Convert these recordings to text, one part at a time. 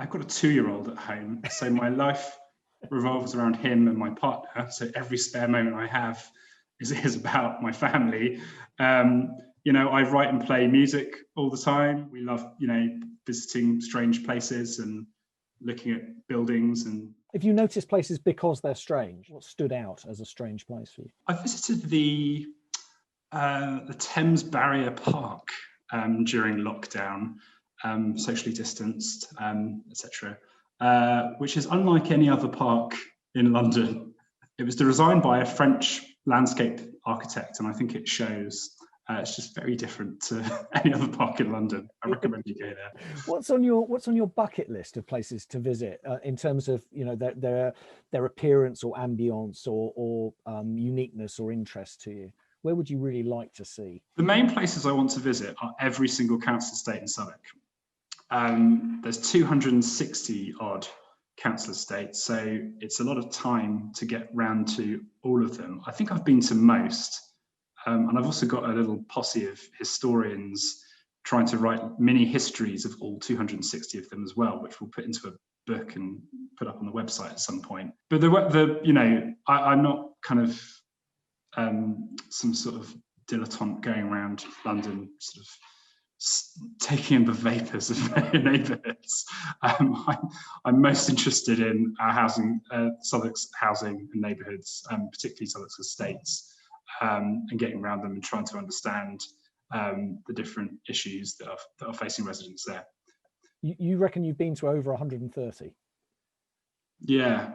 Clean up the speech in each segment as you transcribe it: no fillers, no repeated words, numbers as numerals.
I've got a 2-year-old at home, so my life revolves around him and my partner. So every spare moment I have is about my family. You know, I write and play music all the time. We love, you know, visiting strange places and looking at buildings. And if you notice places because they're strange, what stood out as a strange place for you? I visited the Thames Barrier Park during lockdown, socially distanced, etc., which is unlike any other park in London. It was designed by a French landscape architect, and I think it shows. It's just very different to any other park in London. I recommend you go there. What's on your bucket list of places to visit in terms of, you know, their appearance or ambience or uniqueness or interest to you? Where would you really like to see? The main places I want to visit are every single council estate in Southwark. There's 260 odd council estates, so it's a lot of time to get round to all of them. I think I've been to most. And I've also got a little posse of historians trying to write mini histories of all 260 of them as well, which we'll put into a book and put up on the website at some point. But you know, I'm not kind of some sort of dilettante going around London, sort of taking in the vapours of neighbourhoods. I'm most interested in our housing, Southwark's housing and neighbourhoods, particularly Southwark's estates. And getting around them and trying to understand the different issues that are facing residents there. You reckon you've been to over 130? Yeah,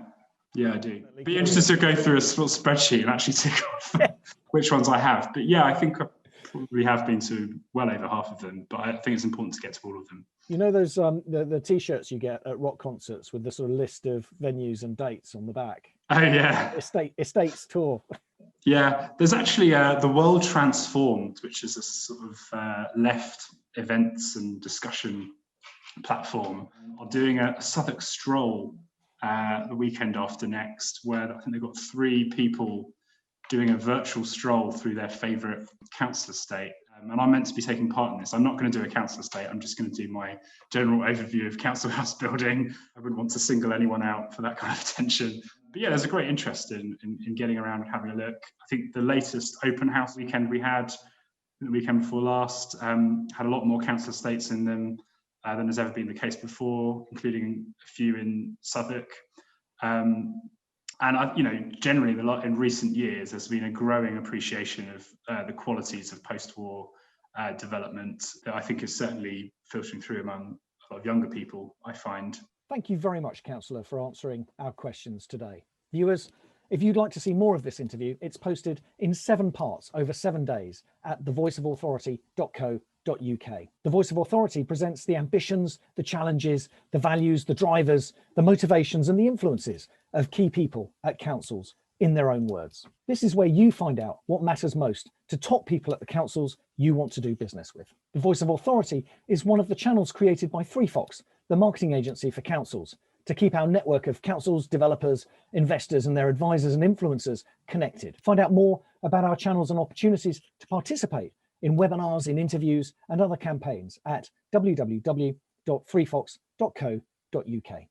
I do. Be interested to go through a spreadsheet and actually tick off which ones I have. But yeah, I think I probably have been to well over half of them, but I think it's important to get to all of them. You know those the t-shirts you get at rock concerts with the sort of list of venues and dates on the back? Oh yeah. Estates tour. Yeah, there's actually The World Transformed, which is a sort of left events and discussion platform, are doing a Southwark stroll the weekend after next, where I think they've got 3 people doing a virtual stroll through their favourite council estate. And I'm meant to be taking part in this. I'm not going to do a council estate. I'm just going to do my general overview of council house building. I wouldn't want to single anyone out for that kind of attention. But yeah, there's a great interest in getting around and having a look. I think the latest open house weekend we had, the weekend before last, had a lot more council estates in them than has ever been the case before, including a few in Southwark. And you know, generally, in recent years, there's been a growing appreciation of the qualities of post-war development that I think is certainly filtering through among a lot of younger people, I find. Thank you very much, Councillor, for answering our questions today. Viewers, if you'd like to see more of this interview, it's posted in 7 parts over 7 days at thevoiceofauthority.co.uk. The Voice of Authority presents the ambitions, the challenges, the values, the drivers, the motivations and the influences of key people at councils in their own words. This is where you find out what matters most to top people at the councils you want to do business with. The Voice of Authority is one of the channels created by 3Fox, the marketing agency for councils, to keep our network of councils, developers, investors and their advisors and influencers connected. Find out more about our channels and opportunities to participate in webinars, in interviews and other campaigns at www.3fox.co.uk.